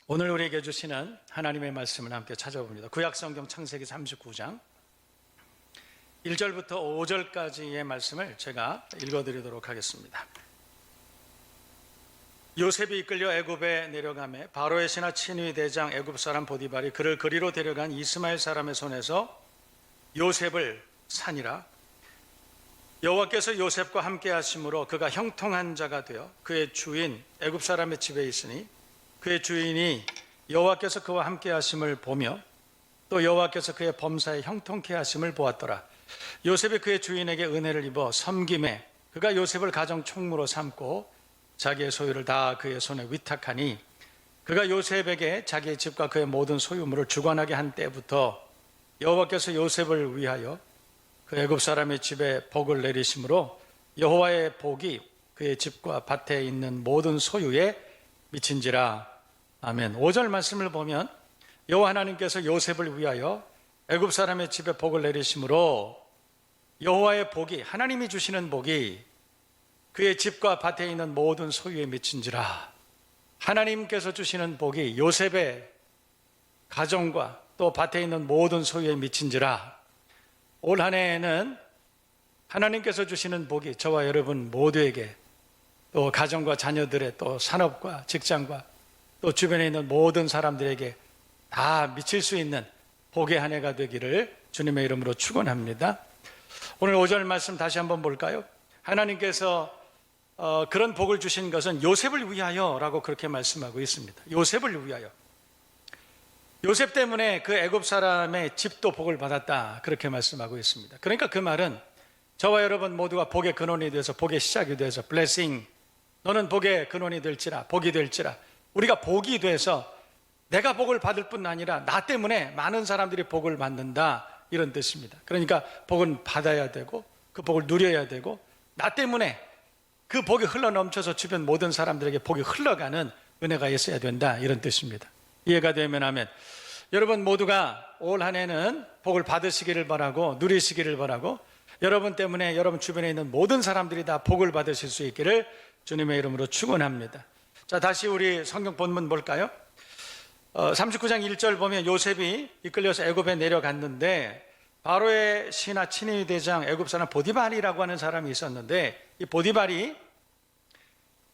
오늘 우리에게 주시는 하나님의 말씀을 함께 찾아봅니다. 구약성경 창세기 39장 1절부터 5절까지의 말씀을 제가 읽어드리도록 하겠습니다. 요셉이 이끌려 애굽에 내려가매 바로의 신하 친위 대장 애굽 사람 보디발이 그를 그리로 데려간 이스마엘 사람의 손에서 요셉을 산이라. 여호와께서 요셉과 함께 하심으로 그가 형통한 자가 되어 그의 주인 애굽 사람의 집에 있으니 그의 주인이 여호와께서 그와 함께 하심을 보며 또 여호와께서 그의 범사에 형통케 하심을 보았더라. 요셉이 그의 주인에게 은혜를 입어 섬김에 그가 요셉을 가정 총무로 삼고 자기의 소유를 다 그의 손에 위탁하니 그가 요셉에게 자기의 집과 그의 모든 소유물을 주관하게 한 때부터 여호와께서 요셉을 위하여 그 애굽 사람의 집에 복을 내리심으로 여호와의 복이 그의 집과 밭에 있는 모든 소유에 미친지라. 아멘. 5절 말씀을 보면 여호와 하나님께서 요셉을 위하여 애굽 사람의 집에 복을 내리심으로 여호와의 복이, 하나님이 주시는 복이 그의 집과 밭에 있는 모든 소유에 미친지라. 하나님께서 주시는 복이 요셉의 가정과 또 밭에 있는 모든 소유에 미친지라. 올 한 해에는 하나님께서 주시는 복이 저와 여러분 모두에게 또 가정과 자녀들의 또 산업과 직장과 또 주변에 있는 모든 사람들에게 다 미칠 수 있는 복의 한 해가 되기를 주님의 이름으로 축원합니다. 오늘 5절 말씀 다시 한번 볼까요? 하나님께서 그런 복을 주신 것은 요셉을 위하여 라고 그렇게 말씀하고 있습니다. 요셉을 위하여. 요셉 때문에 그 애굽 사람의 집도 복을 받았다 그렇게 말씀하고 있습니다. 그러니까 그 말은 저와 여러분 모두가 복의 근원이 되어서 복의 시작이 되어서 blessing, 너는 복의 근원이 될지라, 복이 될지라. 우리가 복이 돼서 내가 복을 받을 뿐 아니라 나 때문에 많은 사람들이 복을 받는다 이런 뜻입니다. 그러니까 복은 받아야 되고 그 복을 누려야 되고 나 때문에 그 복이 흘러넘쳐서 주변 모든 사람들에게 복이 흘러가는 은혜가 있어야 된다 이런 뜻입니다. 이해가 되면 아멘. 여러분 모두가 올 한 해는 복을 받으시기를 바라고 누리시기를 바라고 여러분 때문에 여러분 주변에 있는 모든 사람들이 다 복을 받으실 수 있기를 주님의 이름으로 축원합니다. 자, 다시 우리 성경 본문 볼까요? 39장 1절 보면 요셉이 이끌려서 애굽에 내려갔는데 바로의 신하 친위 대장 애굽 사람 보디발이라고 하는 사람이 있었는데 이 보디발이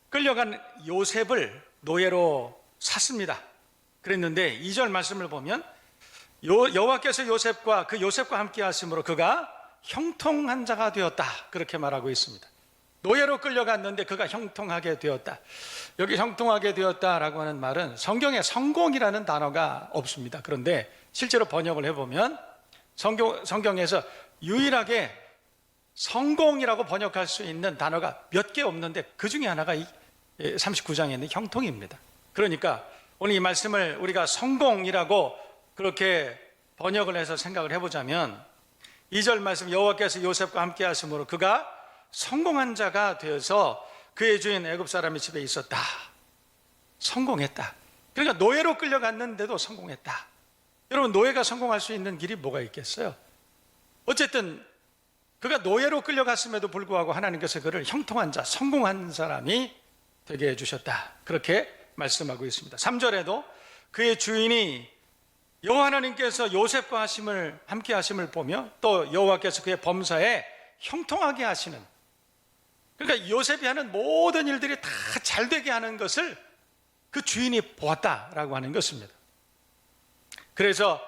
끌려간 요셉을 노예로 샀습니다. 그랬는데 2절 말씀을 보면 여호와께서 요셉과 함께 하심으로 그가 형통한 자가 되었다 그렇게 말하고 있습니다. 노예로 끌려갔는데 그가 형통하게 되었다. 여기 형통하게 되었다라고 하는 말은 성경에 성공이라는 단어가 없습니다. 그런데 실제로 번역을 해보면 성경에서 유일하게 성공이라고 번역할 수 있는 단어가 몇 개 없는데 그 중에 하나가 이 39장에 있는 형통입니다. 그러니까 오늘 이 말씀을 우리가 성공이라고 그렇게 번역을 해서 생각을 해보자면 2절 말씀 여호와께서 요셉과 함께 하심으로 그가 성공한 자가 되어서 그의 주인 애굽 사람의 집에 있었다. 성공했다. 그러니까 노예로 끌려갔는데도 성공했다. 여러분 노예가 성공할 수 있는 길이 뭐가 있겠어요? 어쨌든 그가 노예로 끌려갔음에도 불구하고 하나님께서 그를 형통한 자, 성공한 사람이 되게 해주셨다. 그렇게 말씀하고 있습니다. 3절에도 그의 주인이 여호와 하나님께서 요셉과 함께 하심을 보며 또 여호와께서 그의 범사에 형통하게 하시는, 그러니까 요셉이 하는 모든 일들이 다 잘되게 하는 것을 그 주인이 보았다라고 하는 것입니다. 그래서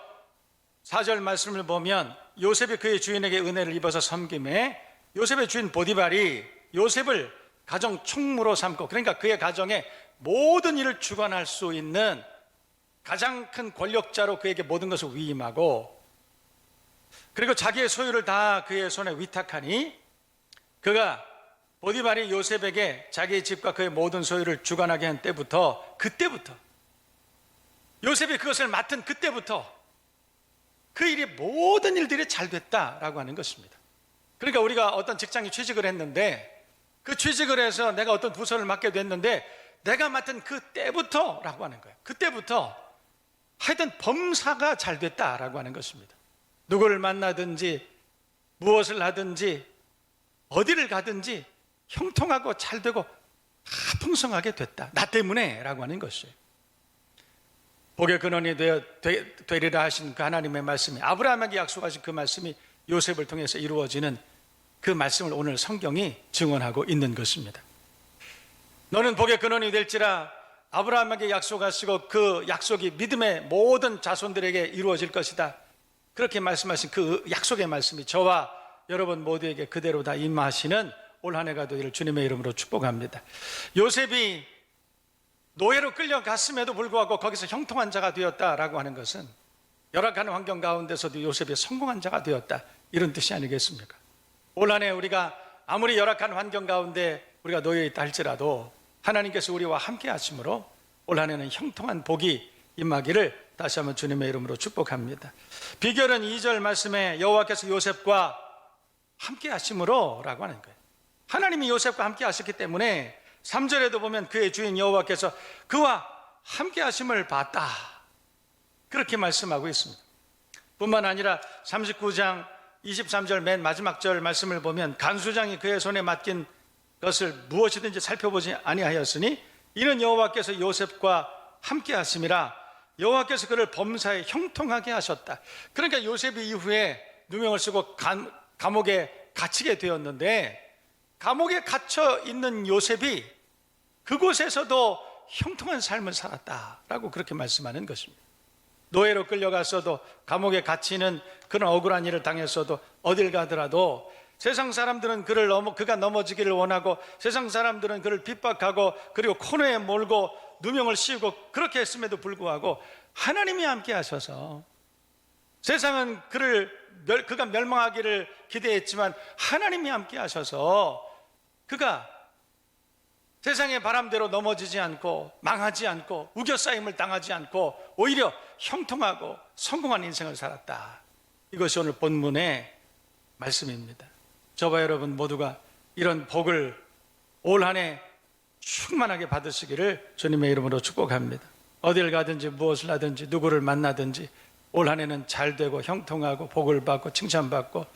4절 말씀을 보면 요셉이 그의 주인에게 은혜를 입어서 섬김에 요셉의 주인 보디발이 요셉을 가정 총무로 삼고, 그러니까 그의 가정에 모든 일을 주관할 수 있는 가장 큰 권력자로 그에게 모든 것을 위임하고, 그리고 자기의 소유를 다 그의 손에 위탁하니 그가 보디발이 요셉에게 자기의 집과 그의 모든 소유를 주관하게 한 때부터, 그때부터 요셉이 그것을 맡은 그때부터 그 일이 모든 일들이 잘 됐다라고 하는 것입니다. 그러니까 우리가 어떤 직장에 취직을 했는데 그 취직을 해서 내가 어떤 부서를 맡게 됐는데 내가 맡은 그때부터 라고 하는 거예요. 그때부터 하여튼 범사가 잘 됐다라고 하는 것입니다. 누구를 만나든지 무엇을 하든지 어디를 가든지 형통하고 잘 되고 다 풍성하게 됐다. 나 때문에 라고 하는 것이에요. 복의 근원이 되리라 하신 그 하나님의 말씀이, 아브라함에게 약속하신 그 말씀이 요셉을 통해서 이루어지는 그 말씀을 오늘 성경이 증언하고 있는 것입니다. 너는 복의 근원이 될지라 아브라함에게 약속하시고 그 약속이 믿음의 모든 자손들에게 이루어질 것이다. 그렇게 말씀하신 그 약속의 말씀이 저와 여러분 모두에게 그대로 다 임하시는 올 한 해가 되기를 주님의 이름으로 축복합니다. 요셉이 노예로 끌려갔음에도 불구하고 거기서 형통한 자가 되었다라고 하는 것은 열악한 환경 가운데서도 요셉이 성공한 자가 되었다, 이런 뜻이 아니겠습니까? 올 한 해 우리가 아무리 열악한 환경 가운데 우리가 놓여 있다 할지라도 하나님께서 우리와 함께 하심으로 올 한 해는 형통한 복이 임하기를 다시 한번 주님의 이름으로 축복합니다. 비결은 2절 말씀에 여호와께서 요셉과 함께 하심으로 라고 하는 거예요. 하나님이 요셉과 함께 하셨기 때문에 3절에도 보면 그의 주인 여호와께서 그와 함께 하심을 봤다, 그렇게 말씀하고 있습니다. 뿐만 아니라 39장 23절 맨 마지막 절 말씀을 보면 간수장이 그의 손에 맡긴 것을 무엇이든지 살펴보지 아니하였으니 이는 여호와께서 요셉과 함께 하심이라 여호와께서 그를 범사에 형통하게 하셨다. 그러니까 요셉이 이후에 누명을 쓰고 감옥에 갇히게 되었는데, 감옥에 갇혀 있는 요셉이 그곳에서도 형통한 삶을 살았다라고 그렇게 말씀하는 것입니다. 노예로 끌려갔어도, 감옥에 갇히는 그런 억울한 일을 당했어도, 어딜 가더라도 세상 사람들은 그가 넘어지기를 원하고, 세상 사람들은 그를 핍박하고, 그리고 코너에 몰고 누명을 씌우고 그렇게 했음에도 불구하고 하나님이 함께 하셔서, 세상은 그가 멸망하기를 기대했지만 하나님이 함께 하셔서 그가 세상의 바람대로 넘어지지 않고 망하지 않고 우겨싸임을 당하지 않고 오히려 형통하고 성공한 인생을 살았다. 이것이 오늘 본문의 말씀입니다. 저와 여러분 모두가 이런 복을 올 한 해 충만하게 받으시기를 주님의 이름으로 축복합니다. 어딜 가든지 무엇을 하든지 누구를 만나든지 올 한 해는 잘 되고 형통하고 복을 받고 칭찬받고,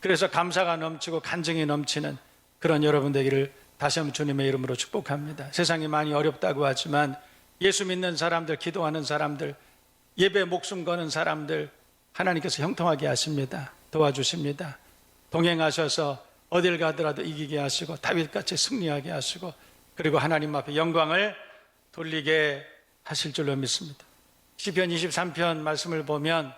그래서 감사가 넘치고 간증이 넘치는 그런 여러분 되기를 다시 한번 주님의 이름으로 축복합니다. 세상이 많이 어렵다고 하지만 예수 믿는 사람들, 기도하는 사람들, 예배 목숨 거는 사람들 하나님께서 형통하게 하십니다. 도와주십니다. 동행하셔서 어딜 가더라도 이기게 하시고 다윗같이 승리하게 하시고, 그리고 하나님 앞에 영광을 돌리게 하실 줄로 믿습니다. 시편 23편 말씀을 보면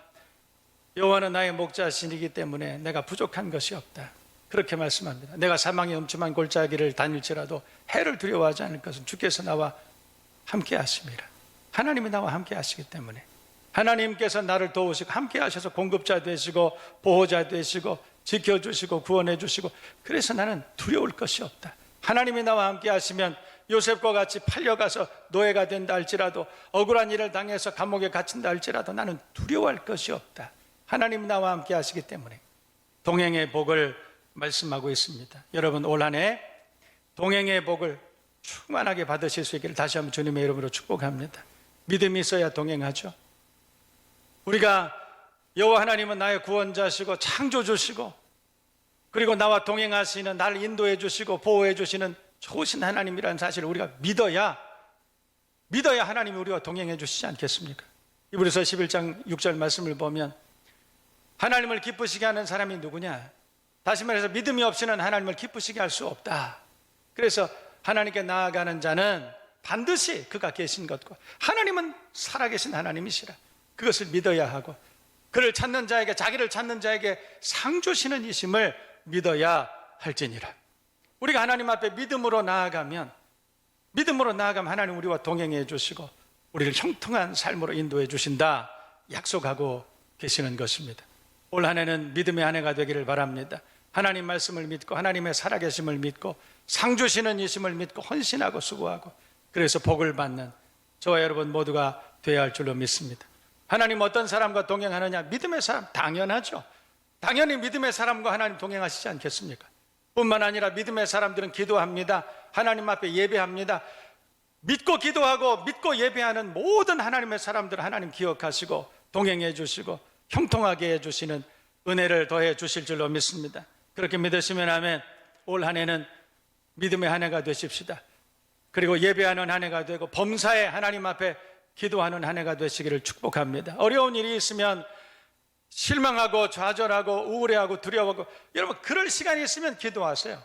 여호와는 나의 목자시니기 때문에 내가 부족한 것이 없다, 그렇게 말씀합니다. 내가 사망의 음침한 골짜기를 다닐지라도 해를 두려워하지 않을 것은 주께서 나와 함께 하심이라. 하나님이 나와 함께 하시기 때문에, 하나님께서 나를 도우시고 함께 하셔서 공급자 되시고 보호자 되시고 지켜주시고 구원해 주시고, 그래서 나는 두려울 것이 없다. 하나님이 나와 함께 하시면 요셉과 같이 팔려가서 노예가 된다 할지라도, 억울한 일을 당해서 감옥에 갇힌다 할지라도 나는 두려워할 것이 없다. 하나님이 나와 함께 하시기 때문에 동행의 복을 말씀하고 있습니다. 여러분 올 한 해 동행의 복을 충만하게 받으실 수 있기를 다시 한번 주님의 이름으로 축복합니다. 믿음이 있어야 동행하죠. 우리가 여호와 하나님은 나의 구원자시고 창조주시고, 그리고 나와 동행하시는, 나를 인도해 주시고 보호해 주시는 좋으신 하나님이라는 사실을 우리가 믿어야 하나님이 우리와 동행해 주시지 않겠습니까? 이브리서 11장 6절 말씀을 보면 하나님을 기쁘시게 하는 사람이 누구냐? 다시 말해서 믿음이 없이는 하나님을 기쁘시게 할 수 없다. 그래서 하나님께 나아가는 자는 반드시 그가 계신 것과, 하나님은 살아계신 하나님이시라, 그것을 믿어야 하고, 그를 찾는 자에게, 자기를 찾는 자에게 상 주시는 이심을 믿어야 할지니라. 우리가 하나님 앞에 믿음으로 나아가면 하나님 우리와 동행해 주시고 우리를 형통한 삶으로 인도해 주신다 약속하고 계시는 것입니다. 올 한 해는 믿음의 한 해가 되기를 바랍니다. 하나님 말씀을 믿고 하나님의 살아계심을 믿고 상 주시는 이심을 믿고 헌신하고 수고하고, 그래서 복을 받는 저와 여러분 모두가 되어야 할 줄로 믿습니다. 하나님 어떤 사람과 동행하느냐? 믿음의 사람, 당연하죠. 당연히 믿음의 사람과 하나님 동행하시지 않겠습니까? 뿐만 아니라 믿음의 사람들은 기도합니다. 하나님 앞에 예배합니다. 믿고 기도하고 믿고 예배하는 모든 하나님의 사람들을 하나님 기억하시고 동행해 주시고 형통하게 해주시는 은혜를 더해 주실 줄로 믿습니다. 그렇게 믿으시면 아멘. 올 한 해는 믿음의 한 해가 되십시다. 그리고 예배하는 한 해가 되고 범사에 하나님 앞에 기도하는 한 해가 되시기를 축복합니다. 어려운 일이 있으면 실망하고 좌절하고 우울해하고 두려워하고, 여러분 그럴 시간이 있으면 기도하세요.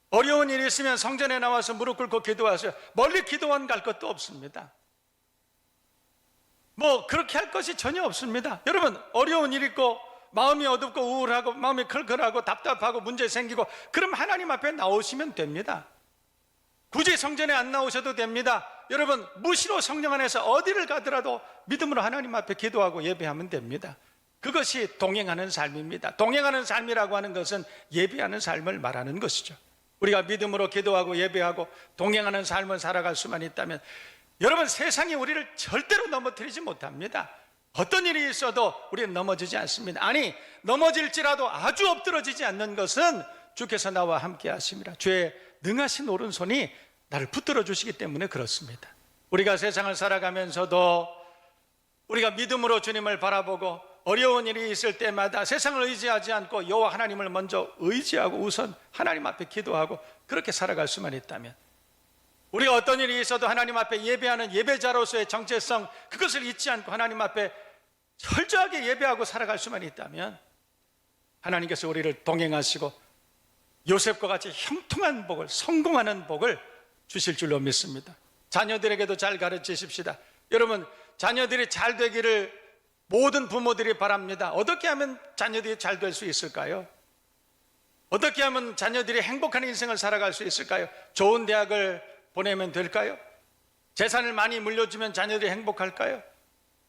어려운 일이 있으면 성전에 나와서 무릎 꿇고 기도하세요. 멀리 기도원 갈 것도 없습니다. 뭐 그렇게 할 것이 전혀 없습니다. 여러분 어려운 일 있고 마음이 어둡고 우울하고 마음이 클클하고 답답하고 문제 생기고, 그럼 하나님 앞에 나오시면 됩니다. 굳이 성전에 안 나오셔도 됩니다. 여러분 무시로 성령 안에서 어디를 가더라도 믿음으로 하나님 앞에 기도하고 예배하면 됩니다. 그것이 동행하는 삶입니다. 동행하는 삶이라고 하는 것은 예배하는 삶을 말하는 것이죠. 우리가 믿음으로 기도하고 예배하고 동행하는 삶을 살아갈 수만 있다면, 여러분 세상이 우리를 절대로 넘어뜨리지 못합니다. 어떤 일이 있어도 우리는 넘어지지 않습니다. 아니, 넘어질지라도 아주 엎드러지지 않는 것은 주께서 나와 함께 하심이라. 주의 능하신 오른손이 나를 붙들어 주시기 때문에 그렇습니다. 우리가 세상을 살아가면서도 우리가 믿음으로 주님을 바라보고 어려운 일이 있을 때마다 세상을 의지하지 않고 여호와 하나님을 먼저 의지하고 우선 하나님 앞에 기도하고 그렇게 살아갈 수만 있다면, 우리가 어떤 일이 있어도 하나님 앞에 예배하는 예배자로서의 정체성, 그것을 잊지 않고 하나님 앞에 철저하게 예배하고 살아갈 수만 있다면, 하나님께서 우리를 동행하시고 요셉과 같이 형통한 복을, 성공하는 복을 주실 줄로 믿습니다. 자녀들에게도 잘 가르치십시다. 여러분 자녀들이 잘 되기를 모든 부모들이 바랍니다. 어떻게 하면 자녀들이 잘 될 수 있을까요? 어떻게 하면 자녀들이 행복한 인생을 살아갈 수 있을까요? 좋은 대학을 보내면 될까요? 재산을 많이 물려주면 자녀들이 행복할까요?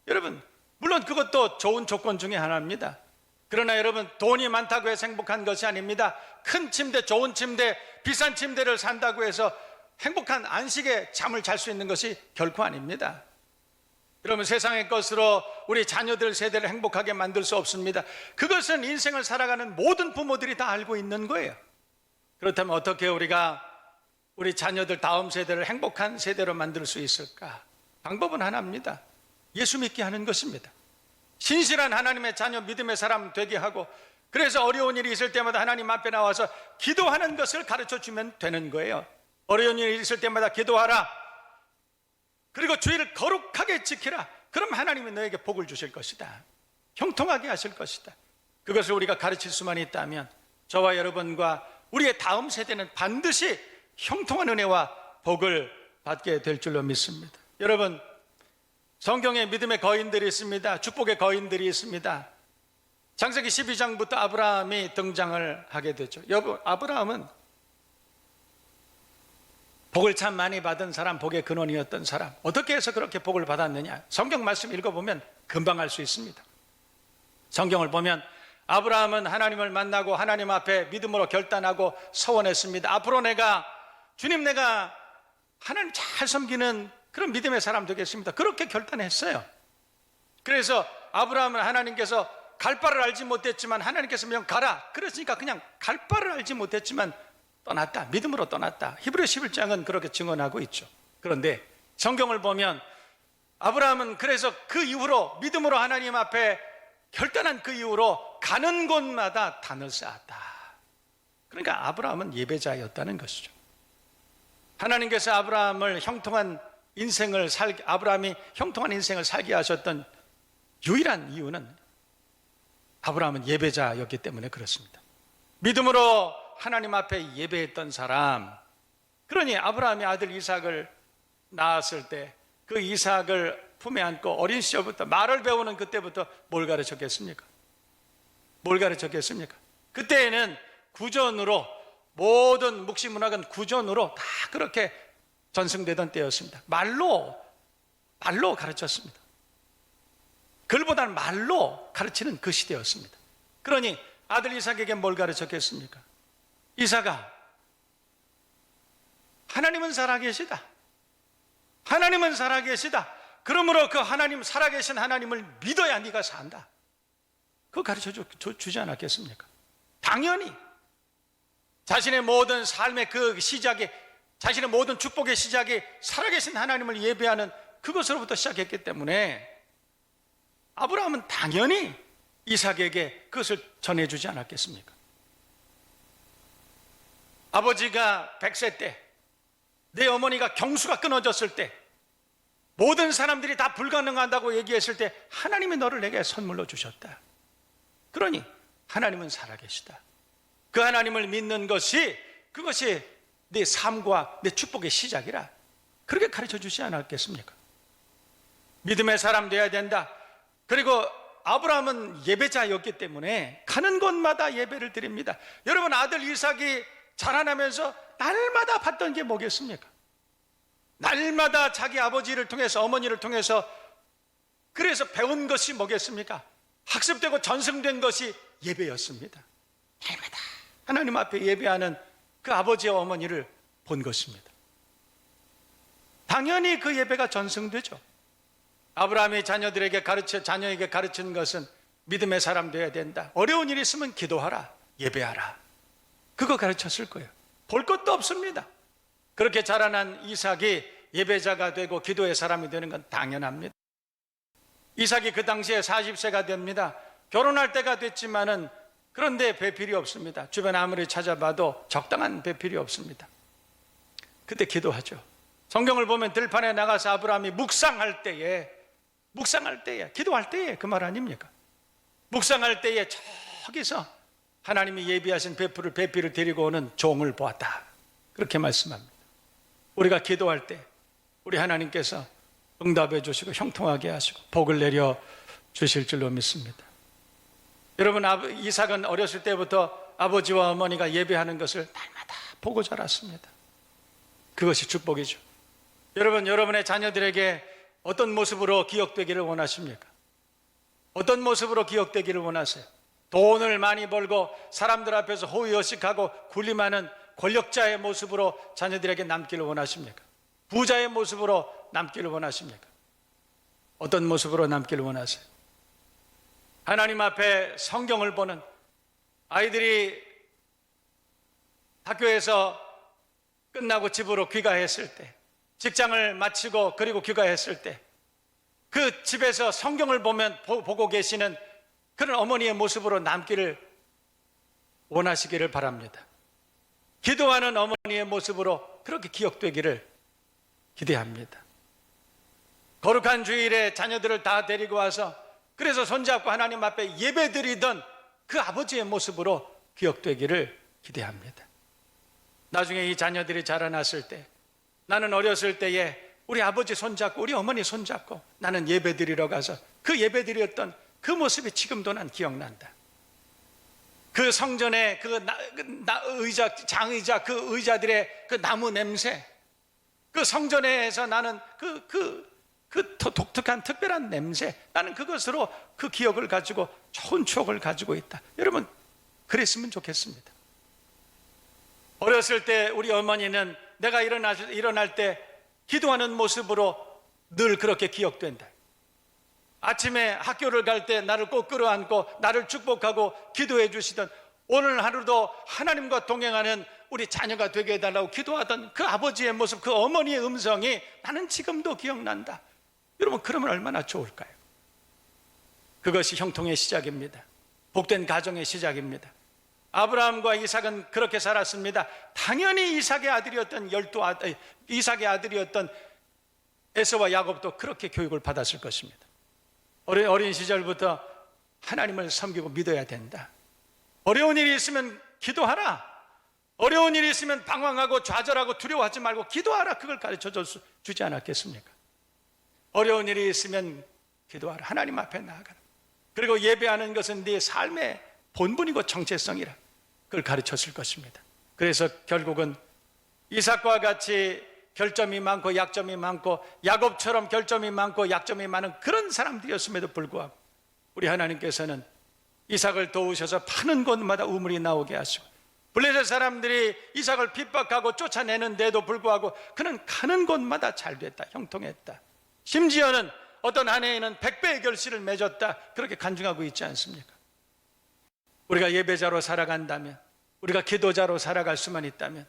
여러분 물론 그것도 좋은 조건 중에 하나입니다. 그러나 여러분 돈이 많다고 해서 행복한 것이 아닙니다. 큰 침대, 좋은 침대, 비싼 침대를 산다고 해서 행복한 안식의 잠을 잘 수 있는 것이 결코 아닙니다. 여러분 세상의 것으로 우리 자녀들 세대를 행복하게 만들 수 없습니다. 그것은 인생을 살아가는 모든 부모들이 다 알고 있는 거예요. 그렇다면 어떻게 우리가 우리 자녀들 다음 세대를 행복한 세대로 만들 수 있을까? 방법은 하나입니다. 예수 믿게 하는 것입니다. 신실한 하나님의 자녀, 믿음의 사람 되게 하고, 그래서 어려운 일이 있을 때마다 하나님 앞에 나와서 기도하는 것을 가르쳐 주면 되는 거예요. 어려운 일이 있을 때마다 기도하라. 그리고 주의를 거룩하게 지키라. 그럼 하나님이 너에게 복을 주실 것이다. 형통하게 하실 것이다. 그것을 우리가 가르칠 수만 있다면 저와 여러분과 우리의 다음 세대는 반드시 형통한 은혜와 복을 받게 될 줄로 믿습니다. 여러분 성경에 믿음의 거인들이 있습니다. 축복의 거인들이 있습니다. 창세기 12장부터 아브라함이 등장을 하게 되죠. 여러분 아브라함은 복을 참 많이 받은 사람, 복의 근원이었던 사람. 어떻게 해서 그렇게 복을 받았느냐? 성경 말씀 읽어보면 금방 알 수 있습니다. 성경을 보면 아브라함은 하나님을 만나고 하나님 앞에 믿음으로 결단하고 서원했습니다. 앞으로 주님 내가 하나님 잘 섬기는 그런 믿음의 사람 되겠습니다. 그렇게 결단했어요. 그래서 아브라함은 하나님께서 갈 바를 알지 못했지만 하나님께서 명 가라. 그랬으니까 그냥 갈 바를 알지 못했지만 떠났다. 믿음으로 떠났다. 히브리 11장은 그렇게 증언하고 있죠. 그런데 성경을 보면 아브라함은 그래서 그 이후로 믿음으로 하나님 앞에 결단한 그 이후로 가는 곳마다 단을 쌓았다. 그러니까 아브라함은 예배자였다는 것이죠. 하나님께서 아브라함이 형통한 인생을 살게 하셨던 유일한 이유는 아브라함은 예배자였기 때문에 그렇습니다. 믿음으로 하나님 앞에 예배했던 사람, 그러니 아브라함이 아들 이삭을 낳았을 때 그 이삭을 품에 안고 어린 시절부터 말을 배우는 그때부터 뭘 가르쳤겠습니까? 그때에는 구전으로, 모든 묵시문학은 구전으로 다 그렇게 전승되던 때였습니다. 말로 가르쳤습니다. 글보다는 말로 가르치는 그 시대였습니다. 그러니 아들 이삭에게 뭘 가르쳤겠습니까? 이삭아, 하나님은 살아계시다. 하나님은 살아계시다. 그러므로 그 하나님, 살아계신 하나님을 믿어야 네가 산다. 그거 가르쳐 주지 않았겠습니까? 당연히 자신의 모든 삶의 그 시작이, 자신의 모든 축복의 시작이 살아계신 하나님을 예배하는 그것으로부터 시작했기 때문에 아브라함은 당연히 이삭에게 그것을 전해주지 않았겠습니까? 아버지가 100세 때, 내 어머니가 경수가 끊어졌을 때 모든 사람들이 다 불가능하다고 얘기했을 때 하나님이 너를 내게 선물로 주셨다. 그러니 하나님은 살아계시다. 그 하나님을 믿는 것이, 그것이 내 삶과 내 축복의 시작이라 그렇게 가르쳐 주지 않았겠습니까? 믿음의 사람 되어야 된다. 그리고 아브라함은 예배자였기 때문에 가는 곳마다 예배를 드립니다. 여러분, 아들 이삭이 자라나면서 날마다 봤던 게 뭐겠습니까? 날마다 자기 아버지를 통해서, 어머니를 통해서 그래서 배운 것이 뭐겠습니까? 학습되고 전승된 것이 예배였습니다. 날마다 하나님 앞에 예배하는 그 아버지와 어머니를 본 것입니다. 당연히 그 예배가 전승되죠. 아브라함이 자녀에게 가르친 것은 믿음의 사람 되어야 된다. 어려운 일이 있으면 기도하라, 예배하라. 그거 가르쳤을 거예요. 볼 것도 없습니다. 그렇게 자라난 이삭이 예배자가 되고 기도의 사람이 되는 건 당연합니다. 이삭이 그 당시에 40세가 됩니다. 결혼할 때가 됐지만은 그런데 배필이 없습니다. 주변에 아무리 찾아봐도 적당한 배필이 없습니다. 그때 기도하죠. 성경을 보면 들판에 나가서 아브라함이 묵상할 때에, 기도할 때에 그 말 아닙니까? 묵상할 때에 저기서 하나님이 예비하신 배필을 데리고 오는 종을 보았다. 그렇게 말씀합니다. 우리가 기도할 때 우리 하나님께서 응답해 주시고 형통하게 하시고 복을 내려 주실 줄로 믿습니다. 여러분, 이삭은 어렸을 때부터 아버지와 어머니가 예배하는 것을 날마다 보고 자랐습니다. 그것이 축복이죠. 여러분, 여러분의 자녀들에게 어떤 모습으로 기억되기를 원하십니까? 어떤 모습으로 기억되기를 원하세요? 돈을 많이 벌고 사람들 앞에서 호의호식하고 군림하는 권력자의 모습으로 자녀들에게 남기를 원하십니까? 부자의 모습으로 남기를 원하십니까? 어떤 모습으로 남기를 원하세요? 하나님 앞에 성경을 보는 아이들이 학교에서 끝나고 집으로 귀가했을 때, 직장을 마치고 그리고 귀가했을 때 그 집에서 성경을 보고 계시는 그런 어머니의 모습으로 남기를 원하시기를 바랍니다. 기도하는 어머니의 모습으로 그렇게 기억되기를 기대합니다. 거룩한 주일에 자녀들을 다 데리고 와서 그래서 손잡고 하나님 앞에 예배드리던 그 아버지의 모습으로 기억되기를 기대합니다. 나중에 이 자녀들이 자라났을 때, 나는 어렸을 때에 우리 아버지 손잡고 우리 어머니 손잡고 나는 예배드리러 가서 그 예배드렸던 그 모습이 지금도 난 기억난다. 그 성전에 장의자 그 의자들의 그 나무 냄새, 그 성전에서 나는 그 독특한 특별한 냄새, 나는 그것으로 그 기억을 가지고 좋은 추억을 가지고 있다. 여러분, 그랬으면 좋겠습니다. 어렸을 때 우리 어머니는 내가 일어날 때 기도하는 모습으로 늘 그렇게 기억된다. 아침에 학교를 갈 때 나를 꼭 끌어안고 나를 축복하고 기도해 주시던, 오늘 하루도 하나님과 동행하는 우리 자녀가 되게 해달라고 기도하던 그 아버지의 모습, 그 어머니의 음성이 나는 지금도 기억난다. 여러분, 그러면 얼마나 좋을까요? 그것이 형통의 시작입니다. 복된 가정의 시작입니다. 아브라함과 이삭은 그렇게 살았습니다. 당연히 이삭의 아들이었던 에서와 야곱도 그렇게 교육을 받았을 것입니다. 어린 시절부터 하나님을 섬기고 믿어야 된다. 어려운 일이 있으면 기도하라. 어려운 일이 있으면 방황하고 좌절하고 두려워하지 말고 기도하라. 그걸 가르쳐 주지 않았겠습니까? 어려운 일이 있으면 기도하라. 하나님 앞에 나아가라. 그리고 예배하는 것은 네 삶의 본분이고 정체성이라. 그걸 가르쳤을 것입니다. 그래서 결국은 이삭과 같이 결점이 많고 약점이 많고 야곱처럼 결점이 많고 약점이 많은 그런 사람들이었음에도 불구하고 우리 하나님께서는 이삭을 도우셔서 파는 곳마다 우물이 나오게 하시고, 블레셋 사람들이 이삭을 핍박하고 쫓아내는데도 불구하고 그는 가는 곳마다 잘 됐다, 형통했다. 심지어는 어떤 한 해에는 100배의 결실을 맺었다. 그렇게 간증하고 있지 않습니까? 우리가 예배자로 살아간다면, 우리가 기도자로 살아갈 수만 있다면,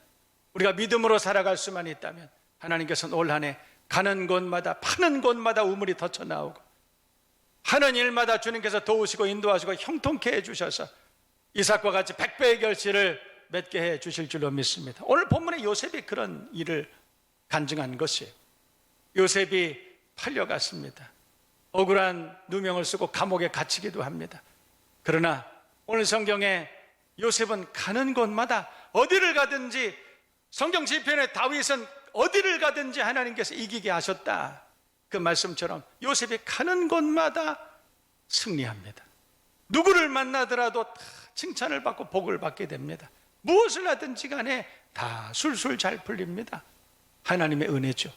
우리가 믿음으로 살아갈 수만 있다면 하나님께서는 올 한 해 가는 곳마다 파는 곳마다 우물이 덮쳐 나오고 하는 일마다 주님께서 도우시고 인도하시고 형통케 해주셔서 이삭과 같이 100배의 결실을 맺게 해 주실 줄로 믿습니다. 오늘 본문에 요셉이 그런 일을 간증한 것이에요. 요셉이 팔려갔습니다. 억울한 누명을 쓰고 감옥에 갇히기도 합니다. 그러나 오늘 성경에 요셉은 가는 곳마다 어디를 가든지, 성경 시편의 다윗은 어디를 가든지 하나님께서 이기게 하셨다, 그 말씀처럼 요셉이 가는 곳마다 승리합니다. 누구를 만나더라도 다 칭찬을 받고 복을 받게 됩니다. 무엇을 하든지 간에 다 술술 잘 풀립니다. 하나님의 은혜죠.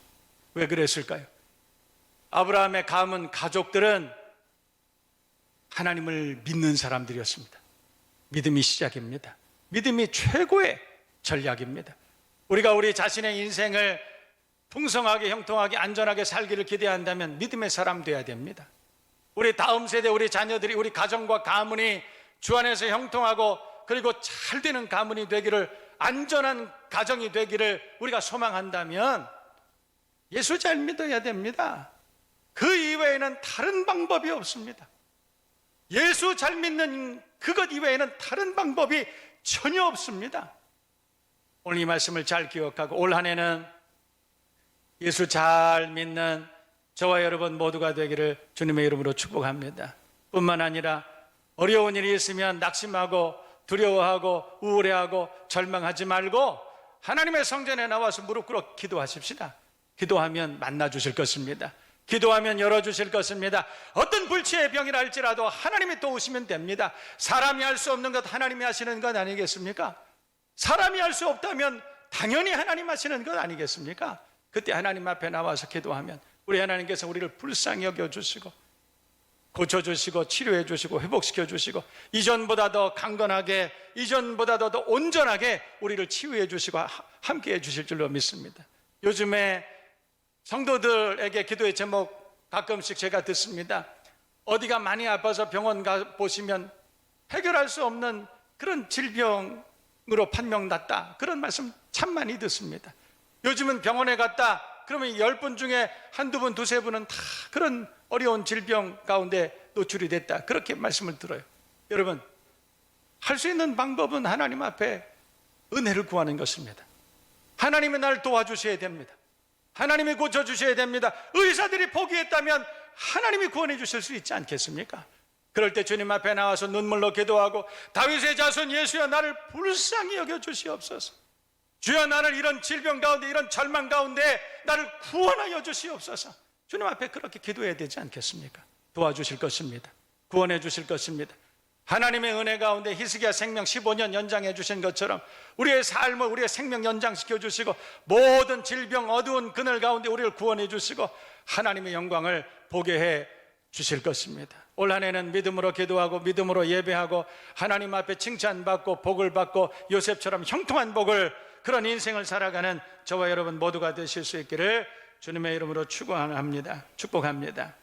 왜 그랬을까요? 아브라함의 가문 가족들은 하나님을 믿는 사람들이었습니다. 믿음이 시작입니다. 믿음이 최고의 전략입니다. 우리가 우리 자신의 인생을 풍성하게, 형통하게, 안전하게 살기를 기대한다면 믿음의 사람 되어야 됩니다. 우리 다음 세대, 우리 자녀들이, 우리 가정과 가문이 주 안에서 형통하고 그리고 잘 되는 가문이 되기를, 안전한 가정이 되기를 우리가 소망한다면 예수 잘 믿어야 됩니다. 그 이외에는 다른 방법이 없습니다. 예수 잘 믿는 그것 이외에는 다른 방법이 전혀 없습니다. 오늘 이 말씀을 잘 기억하고 올 한 해는 예수 잘 믿는 저와 여러분 모두가 되기를 주님의 이름으로 축복합니다. 뿐만 아니라 어려운 일이 있으면 낙심하고 두려워하고 우울해하고 절망하지 말고 하나님의 성전에 나와서 무릎 꿇어 기도하십시다. 기도하면 만나주실 것입니다. 기도하면 열어주실 것입니다. 어떤 불치의 병이라 할지라도 하나님이 도우시면 됩니다. 사람이 할 수 없는 것 하나님이 하시는 것 아니겠습니까? 사람이 할 수 없다면 당연히 하나님 하시는 것 아니겠습니까? 그때 하나님 앞에 나와서 기도하면 우리 하나님께서 우리를 불쌍히 여겨주시고 고쳐주시고 치료해주시고 회복시켜주시고 이전보다 더 강건하게, 이전보다 더 온전하게 우리를 치유해주시고 함께해 주실 줄로 믿습니다. 요즘에 성도들에게 기도의 제목 가끔씩 제가 듣습니다. 어디가 많이 아파서 병원 가 보시면 해결할 수 없는 그런 질병으로 판명났다, 그런 말씀 참 많이 듣습니다. 요즘은 병원에 갔다 그러면 10분 중에 한두 분, 두세 분은 다 그런 어려운 질병 가운데 노출이 됐다, 그렇게 말씀을 들어요. 여러분, 할 수 있는 방법은 하나님 앞에 은혜를 구하는 것입니다. 하나님이 날 도와주셔야 됩니다. 하나님이 고쳐주셔야 됩니다. 의사들이 포기했다면 하나님이 구원해 주실 수 있지 않겠습니까? 그럴 때 주님 앞에 나와서 눈물로 기도하고 다윗의 자손 예수여 나를 불쌍히 여겨주시옵소서. 주여 나를 이런 질병 가운데, 이런 절망 가운데 나를 구원하여 주시옵소서. 주님 앞에 그렇게 기도해야 되지 않겠습니까? 도와주실 것입니다. 구원해 주실 것입니다. 하나님의 은혜 가운데 히스기야 생명 15년 연장해 주신 것처럼 우리의 삶을, 우리의 생명 연장시켜 주시고 모든 질병, 어두운 그늘 가운데 우리를 구원해 주시고 하나님의 영광을 보게 해 주실 것입니다. 올 한 해는 믿음으로 기도하고 믿음으로 예배하고 하나님 앞에 칭찬받고 복을 받고 요셉처럼 형통한 복을, 그런 인생을 살아가는 저와 여러분 모두가 되실 수 있기를 주님의 이름으로 축원합니다. 축복합니다.